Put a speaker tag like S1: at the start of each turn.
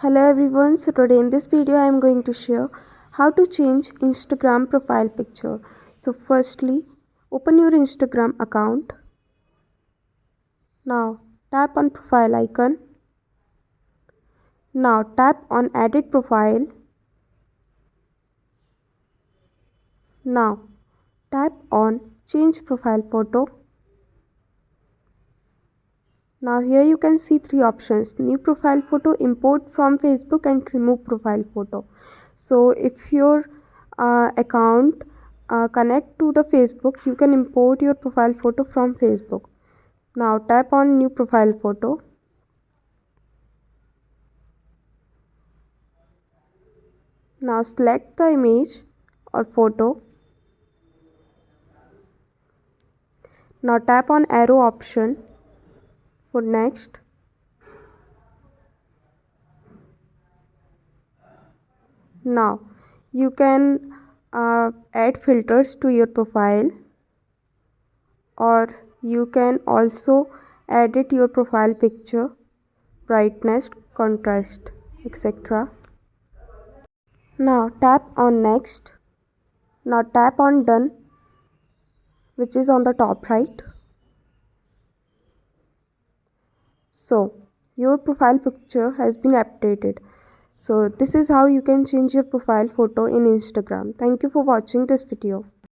S1: Hello everyone, so today in this video I am going to share how to change Instagram profile picture. So firstly, open your Instagram account. Now tap on profile icon. Now tap on edit profile. Now tap on change profile photo. Now here you can see three options: new profile photo, import from Facebook, and remove profile photo. So if your account connect to the Facebook, you can import your profile photo from Facebook. Now tap on new profile photo. Now select the image or photo. Now tap on arrow option for next. Now you can add filters to your profile, or you can also edit your profile picture, brightness, contrast, etc. Now tap on next. Now tap on done, which is on the top right. So your profile picture has been updated. So this is how you can change your profile photo in Instagram. Thank you for watching this video.